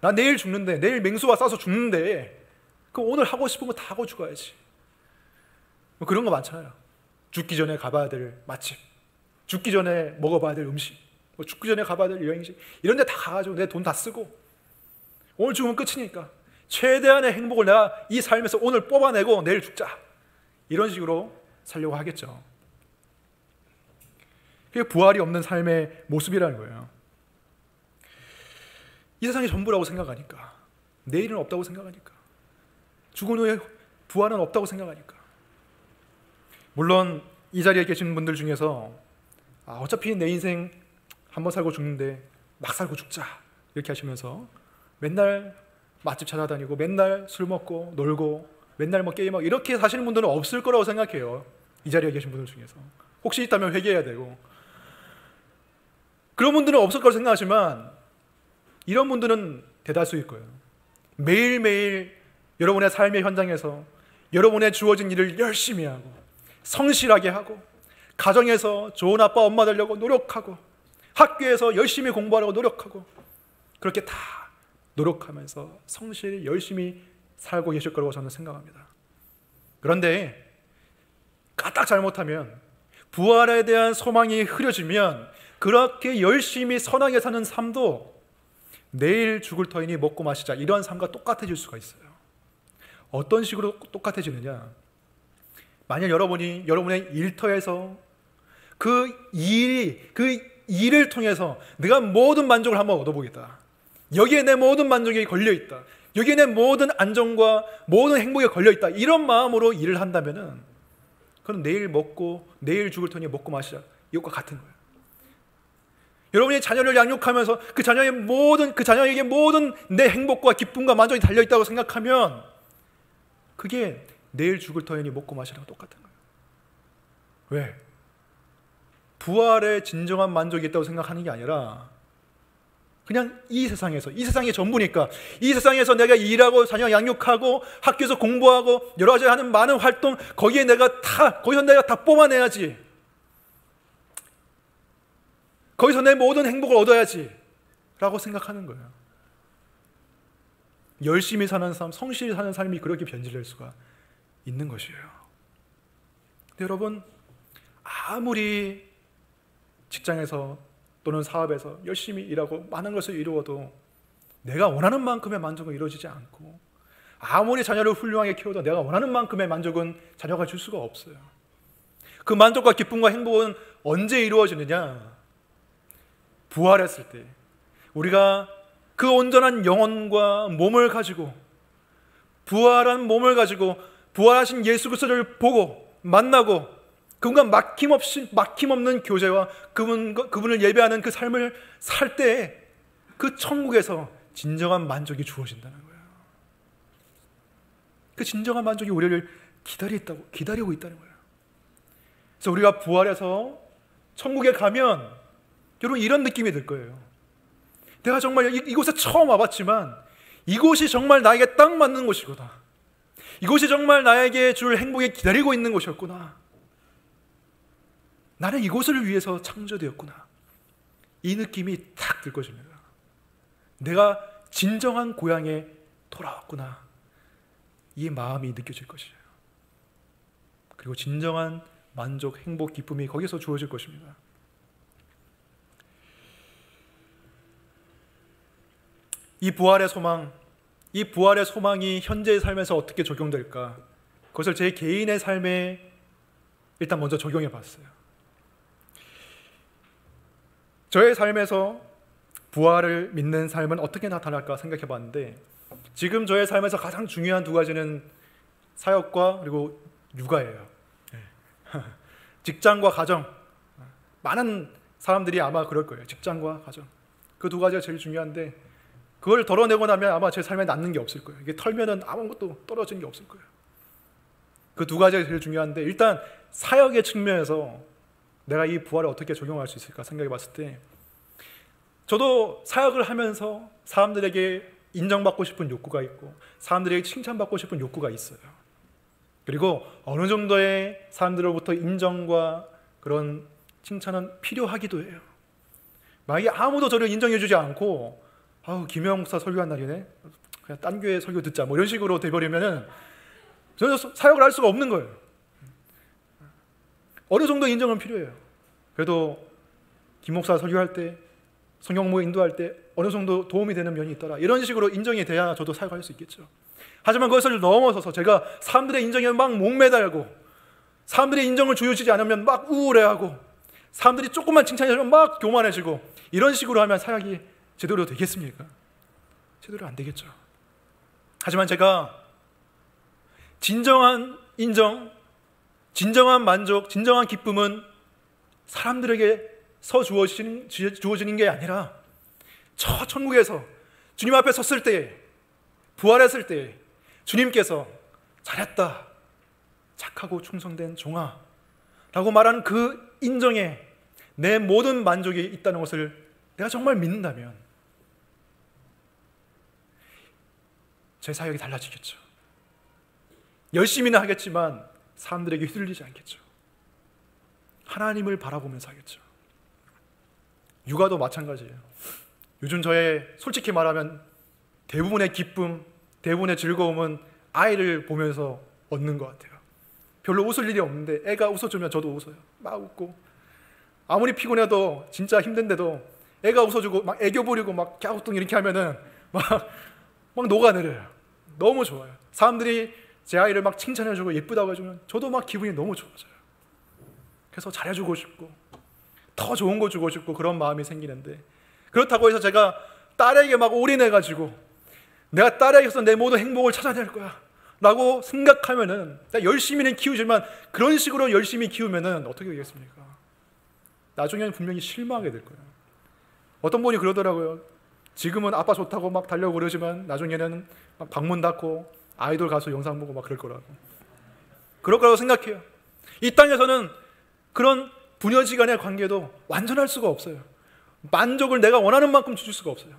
나 내일 죽는데, 내일 맹수와 싸워서 죽는데 그럼 오늘 하고 싶은 거 다 하고 죽어야지. 뭐 그런 거 많잖아요. 죽기 전에 가봐야 될 맛집, 죽기 전에 먹어봐야 될 음식, 뭐 죽기 전에 가봐야 될 여행지, 이런 데 다 가가지고 내 돈 다 쓰고 오늘 죽으면 끝이니까 최대한의 행복을 내가 이 삶에서 오늘 뽑아내고 내일 죽자, 이런 식으로 살려고 하겠죠. 그게 부활이 없는 삶의 모습이라는 거예요. 이 세상이 전부라고 생각하니까, 내일은 없다고 생각하니까, 죽은 후에 부활은 없다고 생각하니까. 물론 이 자리에 계신 분들 중에서 어차피 내 인생 한번 살고 죽는데 막 살고 죽자, 이렇게 하시면서 맨날 맛집 찾아다니고 맨날 술 먹고 놀고 맨날 뭐 게임하고 이렇게 사시는 분들은 없을 거라고 생각해요. 이 자리에 계신 분들 중에서 혹시 있다면 회개해야 되고, 그런 분들은 없을 거라고 생각하지만 이런 분들은 대다수일 거예요. 매일매일 여러분의 삶의 현장에서 여러분의 주어진 일을 열심히 하고 성실하게 하고, 가정에서 좋은 아빠 엄마 되려고 노력하고, 학교에서 열심히 공부하려고 노력하고, 그렇게 다 노력하면서 성실히 열심히 살고 계실 거라고 저는 생각합니다. 그런데 까딱 잘못하면, 부활에 대한 소망이 흐려지면 그렇게 열심히 선하게 사는 삶도 내일 죽을 터이니 먹고 마시자, 이러한 삶과 똑같아질 수가 있어요. 어떤 식으로 똑같아지느냐? 만약 여러분이 여러분의 일터에서 그 일을 통해서 내가 모든 만족을 한번 얻어보겠다, 여기에 내 모든 만족이 걸려있다, 여기에 내 모든 안정과 모든 행복이 걸려있다, 이런 마음으로 일을 한다면은 그건 내일 죽을 터니 먹고 마시자, 이것과 같은 거예요. 여러분이 자녀를 양육하면서 그 자녀에게 모든 내 행복과 기쁨과 만족이 달려있다고 생각하면 그게 내일 죽을 터이니 먹고 마시라고 똑같은 거예요. 왜? 부활에 진정한 만족이 있다고 생각하는 게 아니라 그냥 이 세상이 전부니까, 이 세상에서 내가 일하고 자녀 양육하고 학교에서 공부하고 여러 가지 하는 많은 활동, 거기서 내가 다 뽑아내야지, 거기서 내 모든 행복을 얻어야지 라고 생각하는 거예요. 열심히 사는 삶, 성실히 사는 삶이 그렇게 변질될 수가 있는 것이에요. 근데 여러분, 아무리 직장에서 또는 사업에서 열심히 일하고 많은 것을 이루어도 내가 원하는 만큼의 만족은 이루어지지 않고, 아무리 자녀를 훌륭하게 키워도 내가 원하는 만큼의 만족은 자녀가 줄 수가 없어요. 그 만족과 기쁨과 행복은 언제 이루어지느냐? 부활했을 때 우리가 그 온전한 영혼과 몸을 가지고, 부활한 몸을 가지고 부활하신 예수 그리스도를 보고 만나고 그분과 막힘없는 교제와 그분을 예배하는 그 삶을 살 때 그 천국에서 진정한 만족이 주어진다는 거예요. 그 진정한 만족이 우리를 기다리고 있다는 거예요. 그래서 우리가 부활해서 천국에 가면 여러분 이런 느낌이 들 거예요. 내가 정말 이곳에 처음 와봤지만 이곳이 정말 나에게 딱 맞는 곳이구나. 이곳이 정말 나에게 줄 행복이 기다리고 있는 곳이었구나. 나는 이곳을 위해서 창조되었구나. 이 느낌이 딱 들 것입니다. 내가 진정한 고향에 돌아왔구나. 이 마음이 느껴질 것이에요. 그리고 진정한 만족, 행복, 기쁨이 거기서 주어질 것입니다. 이 부활의 소망이 현재의 삶에서 어떻게 적용될까? 그것을 제 개인의 삶에 일단 먼저 적용해 봤어요. 저의 삶에서 부활을 믿는 삶은 어떻게 나타날까 생각해 봤는데, 지금 저의 삶에서 가장 중요한 두 가지는 사역과 그리고 육아예요. 직장과 가정. 많은 사람들이 아마 그럴 거예요. 직장과 가정. 그 두 가지가 제일 중요한데, 그걸 덜어내고 나면 아마 제 삶에 남는 게 없을 거예요. 이게 털면은 아무것도 떨어지는 게 없을 거예요. 그 두 가지가 제일 중요한데, 일단 사역의 측면에서 내가 이 부활을 어떻게 적용할 수 있을까 생각해 봤을 때, 저도 사역을 하면서 사람들에게 인정받고 싶은 욕구가 있고 사람들에게 칭찬받고 싶은 욕구가 있어요. 그리고 어느 정도의 사람들로부터 인정과 그런 칭찬은 필요하기도 해요. 만약에 아무도 저를 인정해주지 않고 김영 목사 설교한 날이네, 그냥 딴 교회 설교 듣자, 뭐 이런 식으로 돼버리면은 저는 사역을 할 수가 없는 거예요. 어느 정도 인정은 필요해요. 그래도 김 목사 설교할 때, 성경 모임 인도할 때 어느 정도 도움이 되는 면이 있더라, 이런 식으로 인정이 돼야 저도 사역할 수 있겠죠. 하지만 그것을 넘어서서 제가 사람들의 인정에 막 목매달고, 사람들의 인정을 주어지지 않으면 막 우울해하고, 사람들이 조금만 칭찬해주면 막 교만해지고, 이런 식으로 하면 사역이 제대로 되겠습니까? 제대로 안 되겠죠. 하지만 제가 진정한 인정, 진정한 만족, 진정한 기쁨은 사람들에게서 주어지는 게 아니라 저 천국에서 주님 앞에 섰을 때, 부활했을 때 주님께서 잘했다, 착하고 충성된 종아 라고 말하는 그 인정에 내 모든 만족이 있다는 것을 내가 정말 믿는다면 제 사역이 달라지겠죠. 열심히는 하겠지만 사람들에게 휘둘리지 않겠죠. 하나님을 바라보면서 하겠죠. 육아도 마찬가지예요. 요즘 저의 솔직히 말하면 대부분의 기쁨, 대부분의 즐거움은 아이를 보면서 얻는 것 같아요. 별로 웃을 일이 없는데 애가 웃어주면 저도 웃어요. 막 웃고, 아무리 피곤해도 진짜 힘든데도 애가 웃어주고 막 애교 부리고 막 갸우뚱 이렇게 하면은 막 녹아내려요. 너무 좋아요. 사람들이 제 아이를 막 칭찬해주고 예쁘다고 해주면 저도 막 기분이 너무 좋아져요. 그래서 잘해주고 싶고 더 좋은 거 주고 싶고 그런 마음이 생기는데, 그렇다고 해서 제가 딸에게 막 올인해가지고 내가 딸에게서 내 모든 행복을 찾아낼 거야 라고 생각하면은, 열심히는 키우지만 그런 식으로 열심히 키우면은 어떻게 되겠습니까? 나중에는 분명히 실망하게 될 거예요. 어떤 분이 그러더라고요. 지금은 아빠 좋다고 막 달려고 그러지만 나중에는 막 방문 닫고 아이돌 가수 영상 보고 막 그럴 거라고. 그럴 거라고 생각해요. 이 땅에서는 그런 부녀지간의 관계도 완전할 수가 없어요. 만족을 내가 원하는 만큼 줄 수가 없어요.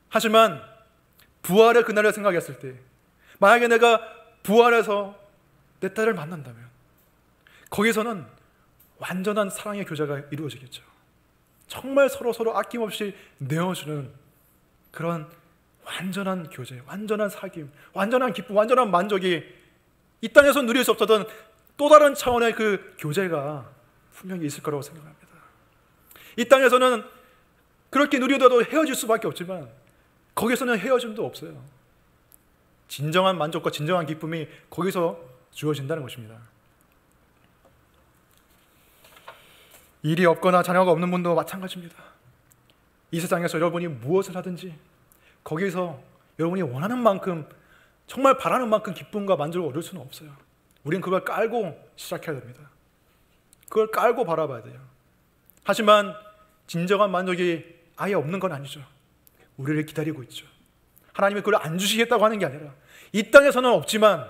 하지만 부활의 그날을 생각했을 때, 만약에 내가 부활해서 내 딸을 만난다면 거기서는 완전한 사랑의 교제가 이루어지겠죠. 정말 서로 아낌없이 내어주는 그런 완전한 교제, 완전한 사귐, 완전한 기쁨, 완전한 만족이 이 땅에서 누릴 수 없었던 또 다른 차원의 그 교제가 분명히 있을 거라고 생각합니다. 이 땅에서는 그렇게 누리더라도 헤어질 수밖에 없지만 거기서는 헤어짐도 없어요. 진정한 만족과 진정한 기쁨이 거기서 주어진다는 것입니다. 일이 없거나 자녀가 없는 분도 마찬가지입니다. 이 세상에서 여러분이 무엇을 하든지 거기서 여러분이 원하는 만큼, 정말 바라는 만큼 기쁨과 만족을 얻을 수는 없어요. 우리는 그걸 깔고 시작해야 됩니다. 그걸 깔고 바라봐야 돼요. 하지만 진정한 만족이 아예 없는 건 아니죠. 우리를 기다리고 있죠. 하나님이 그걸 안 주시겠다고 하는 게 아니라 이 땅에서는 없지만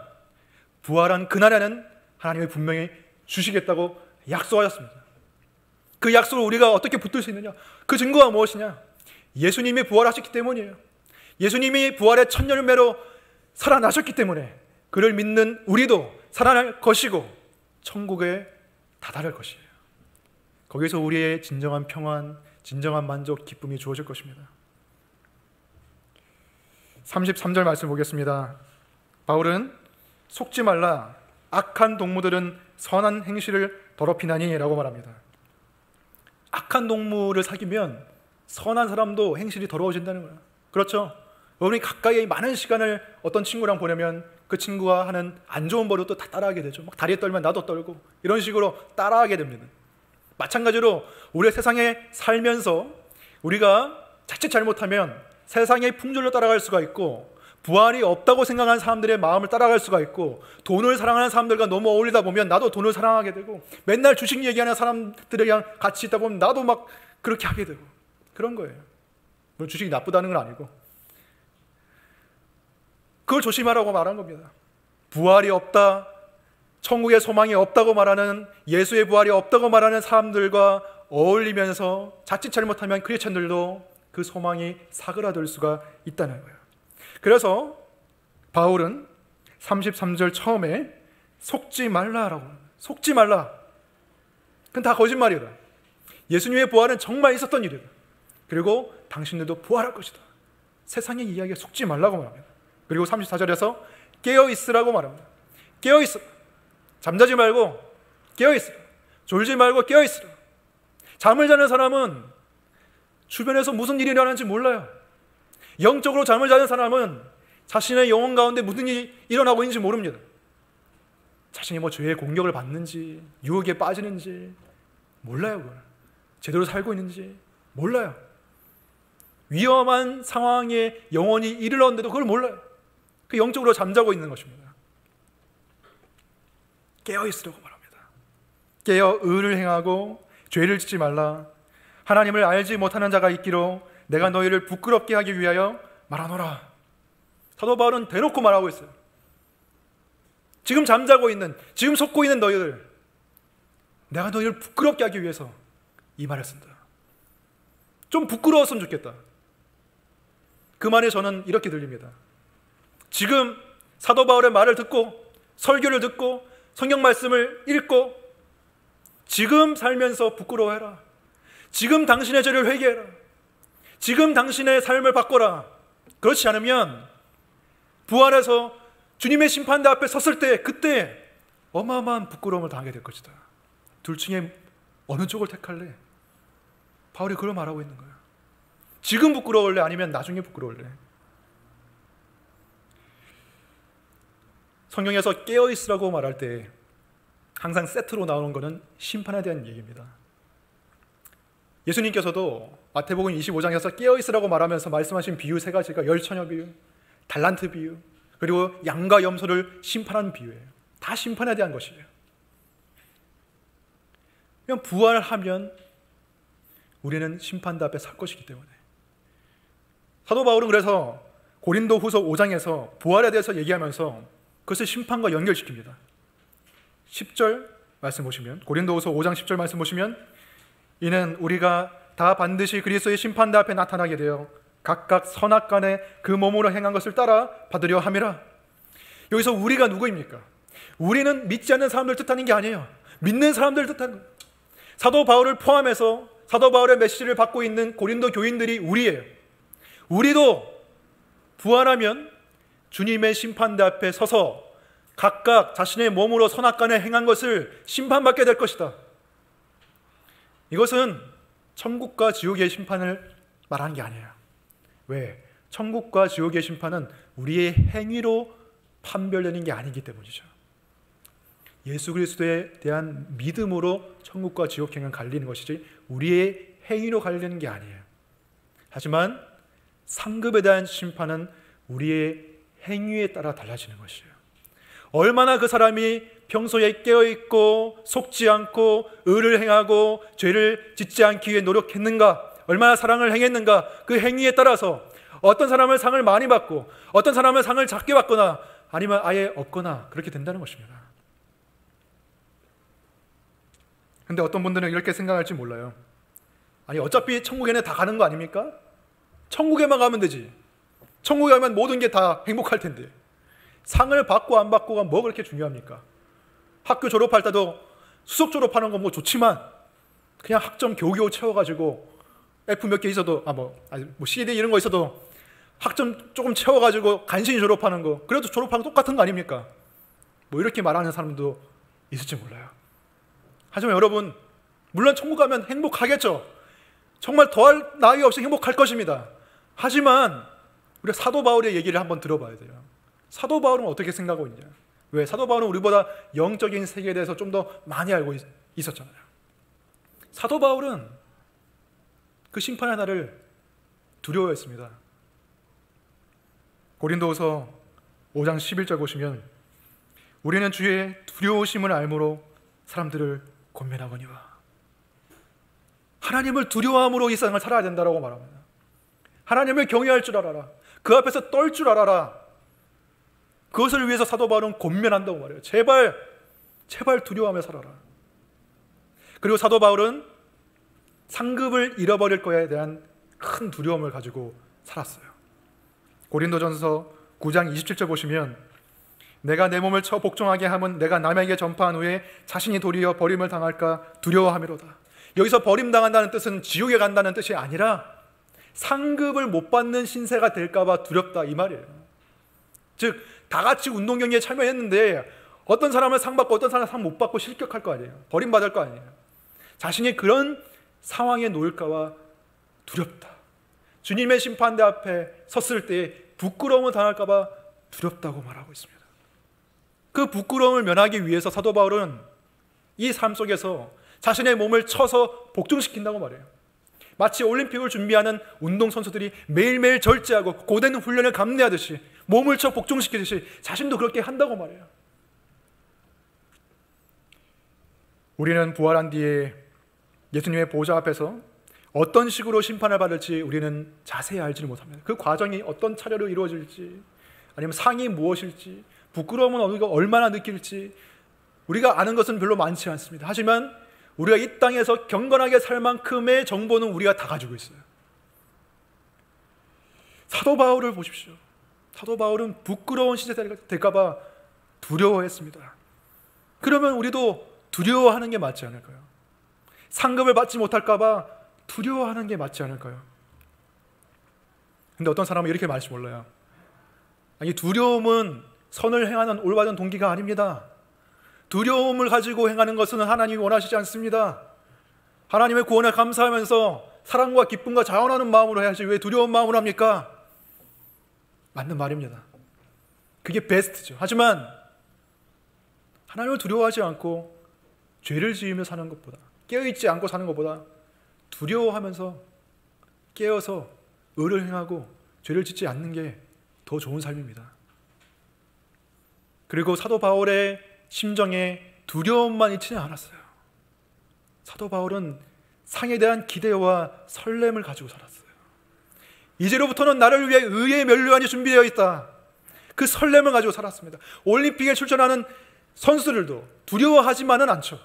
부활한 그날에는 하나님이 분명히 주시겠다고 약속하셨습니다. 그 약속을 우리가 어떻게 붙들 수 있느냐? 그 증거가 무엇이냐? 예수님이 부활하셨기 때문이에요. 예수님이 부활의 첫 열매로 살아나셨기 때문에 그를 믿는 우리도 살아날 것이고 천국에 다다를 것이에요. 거기서 우리의 진정한 평안, 진정한 만족, 기쁨이 주어질 것입니다. 33절 말씀 보겠습니다. 바울은 속지 말라, 악한 동무들은 선한 행실을 더럽히나니 라고 말합니다. 악한 동물을 사귀면 선한 사람도 행실이 더러워진다는 거예요. 그렇죠? 여러분이 가까이 많은 시간을 어떤 친구랑 보내면 그 친구가 하는 안 좋은 버릇도 다 따라하게 되죠. 막 다리에 떨면 나도 떨고 이런 식으로 따라하게 됩니다. 마찬가지로 우리 세상에 살면서 우리가 자칫 잘못하면 세상의 풍조를 따라갈 수가 있고 부활이 없다고 생각하는 사람들의 마음을 따라갈 수가 있고 돈을 사랑하는 사람들과 너무 어울리다 보면 나도 돈을 사랑하게 되고 맨날 주식 얘기하는 사람들이랑 같이 있다 보면 나도 막 그렇게 하게 되고 그런 거예요. 물론 주식이 나쁘다는 건 아니고 그걸 조심하라고 말한 겁니다. 부활이 없다, 천국의 소망이 없다고 말하는, 예수의 부활이 없다고 말하는 사람들과 어울리면서 자칫 잘못하면 크리스천들도 그 소망이 사그라들 수가 있다는 거예요. 그래서 바울은 33절 처음에 속지 말라라고 합니다. 속지 말라. 그건 다 거짓말이다. 예수님의 부활은 정말 있었던 일이다. 그리고 당신들도 부활할 것이다. 세상의 이야기에 속지 말라고 말합니다. 그리고 34절에서 깨어있으라고 말합니다. 깨어있으라. 잠자지 말고 깨어있으라. 졸지 말고 깨어있으라. 잠을 자는 사람은 주변에서 무슨 일이 일어나는지 몰라요. 영적으로 잠을 자는 사람은 자신의 영혼 가운데 무슨 일이 일어나고 있는지 모릅니다. 자신이 뭐 죄의 공격을 받는지 유혹에 빠지는지 몰라요. 그걸. 제대로 살고 있는지 몰라요. 위험한 상황에 영혼이 이르렀는데도 그걸 몰라요. 그 영적으로 잠자고 있는 것입니다. 깨어있으라고 말합니다. 깨어 의를 행하고 죄를 짓지 말라. 하나님을 알지 못하는 자가 있기로 내가 너희를 부끄럽게 하기 위하여 말하노라. 사도 바울은 대놓고 말하고 있어요. 지금 잠자고 있는, 지금 속고 있는 너희들, 내가 너희를 부끄럽게 하기 위해서 이 말을 쓴다. 좀 부끄러웠으면 좋겠다. 그 말에 저는 이렇게 들립니다. 지금 사도 바울의 말을 듣고 설교를 듣고 성경 말씀을 읽고 지금 살면서 부끄러워해라. 지금 당신의 죄를 회개해라. 지금 당신의 삶을 바꿔라. 그렇지 않으면 부활해서 주님의 심판대 앞에 섰을 때 그때 어마어마한 부끄러움을 당하게 될 것이다. 둘 중에 어느 쪽을 택할래? 바울이 그걸 말하고 있는 거야. 지금 부끄러울래? 아니면 나중에 부끄러울래? 성경에서 깨어있으라고 말할 때 항상 세트로 나오는 것은 심판에 대한 얘기입니다. 예수님께서도 마태복음 25장에서 깨어있으라고 말하면서 말씀하신 비유 세 가지가 열처녀 비유, 달란트 비유, 그리고 양과 염소를 심판하는 비유예요. 다 심판에 대한 것이에요. 그냥 부활하면 우리는 심판대 앞에 설 것이기 때문에 사도 바울은 그래서 고린도 후서 5장에서 부활에 대해서 얘기하면서 그것을 심판과 연결시킵니다. 10절 말씀 보시면, 고린도 후서 5장 10절 말씀 보시면, 이는 우리가 다 반드시 그리스도의 심판대 앞에 나타나게 되어 각각 선악간에 그 몸으로 행한 것을 따라 받으려 함이라. 여기서 우리가 누구입니까? 우리는 믿지 않는 사람들 뜻하는 게 아니에요. 믿는 사람들 뜻하는 거예요. 사도 바울을 포함해서 사도 바울의 메시지를 받고 있는 고린도 교인들이 우리예요. 우리도 부활하면 주님의 심판대 앞에 서서 각각 자신의 몸으로 선악간에 행한 것을 심판받게 될 것이다. 이것은 천국과 지옥의 심판을 말하는 게 아니에요. 왜? 천국과 지옥의 심판은 우리의 행위로 판별되는 게 아니기 때문이죠. 예수 그리스도에 대한 믿음으로 천국과 지옥행은 갈리는 것이지 우리의 행위로 갈리는 게 아니에요. 하지만 상급에 대한 심판은 우리의 행위에 따라 달라지는 것이에요. 얼마나 그 사람이 평소에 깨어있고 속지 않고 의를 행하고 죄를 짓지 않기 위해 노력했는가, 얼마나 사랑을 행했는가, 그 행위에 따라서 어떤 사람은 상을 많이 받고 어떤 사람은 상을 작게 받거나 아니면 아예 없거나 그렇게 된다는 것입니다. 근데 어떤 분들은 이렇게 생각할지 몰라요. 아니 어차피 천국에는 다 가는 거 아닙니까? 천국에만 가면 되지. 천국에 가면 모든 게 다 행복할 텐데 상을 받고 안 받고가 뭐 그렇게 중요합니까? 학교 졸업할 때도 수석 졸업하는 건 뭐 좋지만 그냥 학점 겨우겨우 채워가지고 F 몇 개 있어도 CD 이런 거 있어도 학점 조금 채워가지고 간신히 졸업하는 거 그래도 졸업하고 똑같은 거 아닙니까? 뭐 이렇게 말하는 사람도 있을지 몰라요. 하지만 여러분, 물론 천국 가면 행복하겠죠. 정말 더할 나위 없이 행복할 것입니다. 하지만 우리가 사도 바울의 얘기를 한번 들어봐야 돼요. 사도 바울은 어떻게 생각하고 있냐? 왜? 사도 바울은 우리보다 영적인 세계에 대해서 좀 더 많이 알고 있었잖아요. 사도 바울은 그 심판의 날을 두려워했습니다. 고린도후서 5장 11절 보시면 우리는 주의 두려우심을 알므로 사람들을 권면하거니와. 하나님을 두려워함으로 이 세상을 살아야 된다고 말합니다. 하나님을 경외할 줄 알아라. 그 앞에서 떨 줄 알아라. 그것을 위해서 사도 바울은 권면한다고 말해요. 제발 두려워하며 살아라. 그리고 사도 바울은 상급을 잃어버릴 거에 대한 큰 두려움을 가지고 살았어요. 고린도전서 9장 27절 보시면 내가 내 몸을 쳐 복종하게 함은 내가 남에게 전파한 후에 자신이 도리어 버림을 당할까 두려워함이로다. 여기서 버림당한다는 뜻은 지옥에 간다는 뜻이 아니라 상급을 못 받는 신세가 될까 봐 두렵다 이 말이에요. 즉 다 같이 운동 경기에 참여했는데 어떤 사람은 상 받고 어떤 사람은 상 못 받고 실격할 거 아니에요. 버림받을 거 아니에요. 자신이 그런 상황에 놓일까 봐 두렵다. 주님의 심판대 앞에 섰을 때 부끄러움을 당할까 봐 두렵다고 말하고 있습니다. 그 부끄러움을 면하기 위해서 사도 바울은 이 삶 속에서 자신의 몸을 쳐서 복종시킨다고 말해요. 마치 올림픽을 준비하는 운동선수들이 매일매일 절제하고 고된 훈련을 감내하듯이 몸을 쳐 복종시키듯이 자신도 그렇게 한다고 말해요. 우리는 부활한 뒤에 예수님의 보좌 앞에서 어떤 식으로 심판을 받을지 우리는 자세히 알지를 못합니다. 그 과정이 어떤 차례로 이루어질지 아니면 상이 무엇일지 부끄러움은 우리가 얼마나 느낄지 우리가 아는 것은 별로 많지 않습니다. 하지만 우리가 이 땅에서 경건하게 살 만큼의 정보는 우리가 다 가지고 있어요. 사도 바울을 보십시오. 사도 바울은 부끄러운 시대가 될까 봐 두려워했습니다. 그러면 우리도 두려워하는 게 맞지 않을까요? 상급을 받지 못할까 봐 두려워하는 게 맞지 않을까요? 근데 어떤 사람은 이렇게 말할지 몰라요. 아니 두려움은 선을 행하는 올바른 동기가 아닙니다. 두려움을 가지고 행하는 것은 하나님이 원하시지 않습니다. 하나님의 구원에 감사하면서 사랑과 기쁨과 자원하는 마음으로 해야지 왜 두려운 마음으로 합니까? 맞는 말입니다. 그게 베스트죠. 하지만 하나님을 두려워하지 않고 죄를 지으며 사는 것보다 깨어있지 않고 사는 것보다 두려워하면서 깨어서 의를 행하고 죄를 짓지 않는 게 더 좋은 삶입니다. 그리고 사도 바울의 심정에 두려움만 있지는 않았어요. 사도 바울은 상에 대한 기대와 설렘을 가지고 살았어요. 이제로부터는 나를 위해 의의 면류관이 준비되어 있다. 그 설렘을 가지고 살았습니다. 올림픽에 출전하는 선수들도 두려워하지만은 않죠.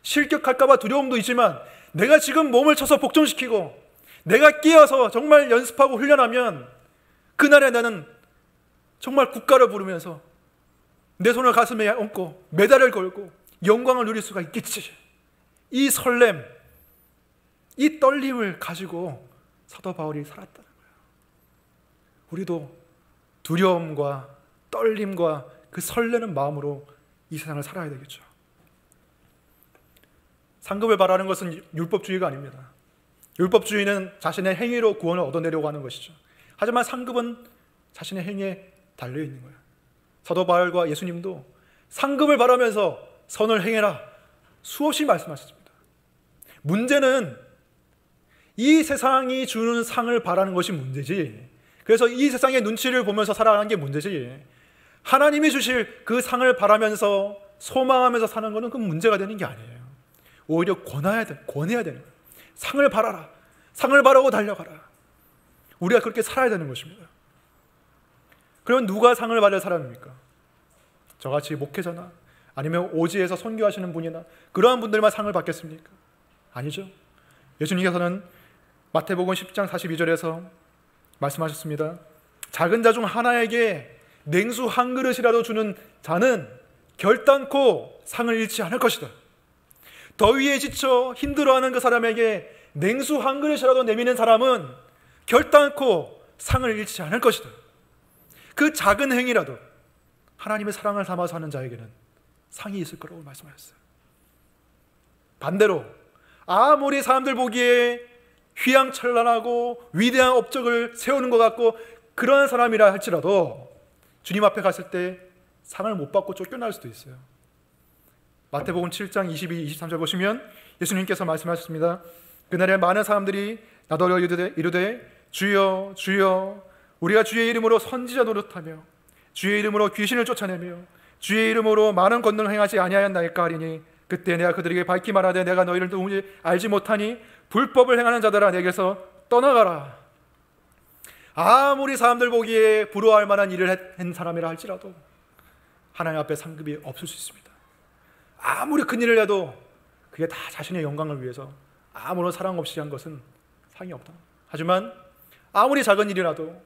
실격할까 봐 두려움도 있지만 내가 지금 몸을 쳐서 복종시키고 내가 끼어서 정말 연습하고 훈련하면 그날에 나는 정말 국가를 부르면서 내 손을 가슴에 얹고 메달을 걸고 영광을 누릴 수가 있겠지. 이 설렘, 이 떨림을 가지고 사도 바울이 살았다는 거예요. 우리도 두려움과 떨림과 그 설레는 마음으로 이 세상을 살아야 되겠죠. 상급을 바라는 것은 율법주의가 아닙니다. 율법주의는 자신의 행위로 구원을 얻어내려고 하는 것이죠. 하지만 상급은 자신의 행위에 달려 있는 거예요. 사도 바울과 예수님도 상급을 바라면서 선을 행해라 수없이 말씀하셨습니다. 문제는 이 세상이 주는 상을 바라는 것이 문제지, 그래서 이 세상의 눈치를 보면서 살아가는 게 문제지, 하나님이 주실 그 상을 바라면서 소망하면서 사는 것은 그 문제가 되는 게 아니에요. 오히려 권해야 되는 거예요. 상을 바라라. 상을 바라고 달려가라. 우리가 그렇게 살아야 되는 것입니다. 그러면 누가 상을 받을 사람입니까? 저같이 목회자나 아니면 오지에서 선교하시는 분이나 그러한 분들만 상을 받겠습니까? 아니죠. 예수님께서는 마태복음 10장 42절에서 말씀하셨습니다. 작은 자 중 하나에게 냉수 한 그릇이라도 주는 자는 결단코 상을 잃지 않을 것이다. 더위에 지쳐 힘들어하는 그 사람에게 냉수 한 그릇이라도 내미는 사람은 결단코 상을 잃지 않을 것이다. 그 작은 행위라도 하나님의 사랑을 담아서 하는 자에게는 상이 있을 거라고 말씀하셨어요. 반대로 아무리 사람들 보기에 휘황찬란하고 위대한 업적을 세우는 것 같고 그런 사람이라 할지라도 주님 앞에 갔을 때 상을 못 받고 쫓겨날 수도 있어요. 마태복음 7장 22, 23절 보시면 예수님께서 말씀하셨습니다. 그날에 많은 사람들이 나더러 이르되 주여 주여 우리가 주의 이름으로 선지자 노릇하며 주의 이름으로 귀신을 쫓아내며 주의 이름으로 많은 권능을 행하지 아니하였나이까 하리니 그때 내가 그들에게 밝히 말하되 내가 너희를 도무지 알지 못하니 불법을 행하는 자들아 내게서 떠나가라. 아무리 사람들 보기에 부러워할 만한 일을 한 사람이라 할지라도 하나님 앞에 상급이 없을 수 있습니다. 아무리 큰 일을 해도 그게 다 자신의 영광을 위해서 아무런 사랑 없이 한 것은 상이 없다. 하지만 아무리 작은 일이라도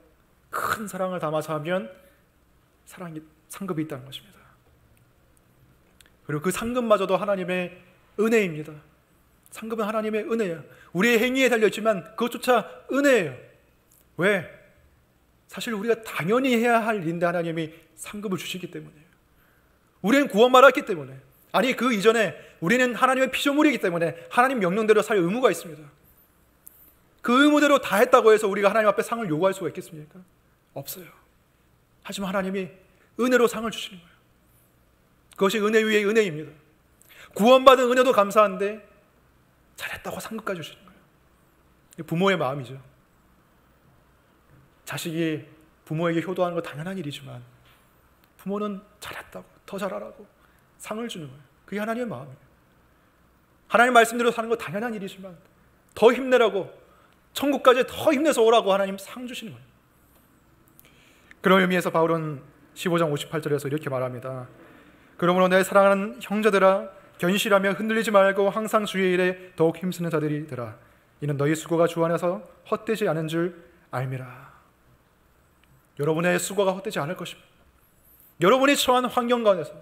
큰 사랑을 담아서 하면 상급이 있다는 것입니다. 그리고 그 상급마저도 하나님의 은혜입니다. 상급은 하나님의 은혜예요. 우리의 행위에 달려있지만 그것조차 은혜예요. 왜? 사실 우리가 당연히 해야 할 일인데 하나님이 상급을 주시기 때문이에요. 우리는 구원받았기 때문에, 아니 그 이전에 우리는 하나님의 피조물이기 때문에 하나님 명령대로 살 의무가 있습니다. 그 의무대로 다 했다고 해서 우리가 하나님 앞에 상을 요구할 수가 있겠습니까? 없어요. 하지만 하나님이 은혜로 상을 주시는 거예요. 그것이 은혜 위에 은혜입니다. 구원받은 은혜도 감사한데 잘했다고 상급까지 주시는 거예요. 부모의 마음이죠. 자식이 부모에게 효도하는 건 당연한 일이지만 부모는 잘했다고, 더 잘하라고 상을 주는 거예요. 그게 하나님의 마음이에요. 하나님 말씀대로 사는 건 당연한 일이지만 더 힘내라고, 천국까지 더 힘내서 오라고 하나님 상 주시는 거예요. 그런 의미에서 바울은 15장 58절에서 이렇게 말합니다. 그러므로 내 사랑하는 형제들아 견실하며 흔들리지 말고 항상 주의 일에 더욱 힘쓰는 자들이더라. 이는 너희 수고가 주 안에서 헛되지 않은 줄 알미라. 여러분의 수고가 헛되지 않을 것입니다. 여러분이 처한 환경 가운데서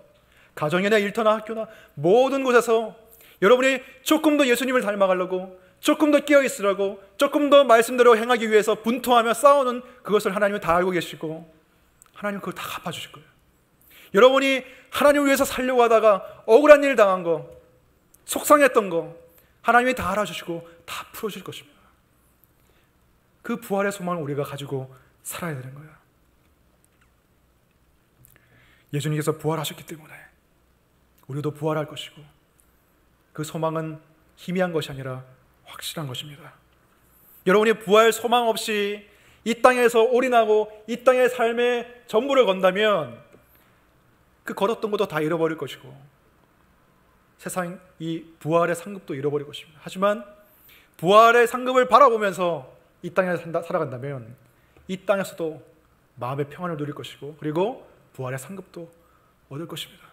가정이나 일터나 학교나 모든 곳에서 여러분이 조금 더 예수님을 닮아가려고, 조금 더 깨어있으라고, 조금 더 말씀대로 행하기 위해서 분투하며 싸우는 그것을 하나님은 다 알고 계시고 하나님은 그걸 다 갚아주실 거예요. 여러분이 하나님을 위해서 살려고 하다가 억울한 일 당한 거, 속상했던 거 하나님이 다 알아주시고 다 풀어주실 것입니다. 그 부활의 소망을 우리가 가지고 살아야 되는 거예요. 예수님께서 부활하셨기 때문에 우리도 부활할 것이고 그 소망은 희미한 것이 아니라 확실한 것입니다. 여러분이 부활 소망 없이 이 땅에서 올인하고 이 땅의 삶에 전부를 건다면 그 걸었던 것도 다 잃어버릴 것이고 세상 이 부활의 상급도 잃어버릴 것입니다. 하지만 부활의 상급을 바라보면서 이 땅에 살아간다면 이 땅에서도 마음의 평안을 누릴 것이고 그리고 부활의 상급도 얻을 것입니다.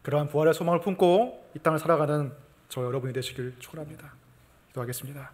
그러한 부활의 소망을 품고 이 땅을 살아가는 저 여러분이 되시길 축원합니다. 기도하겠습니다.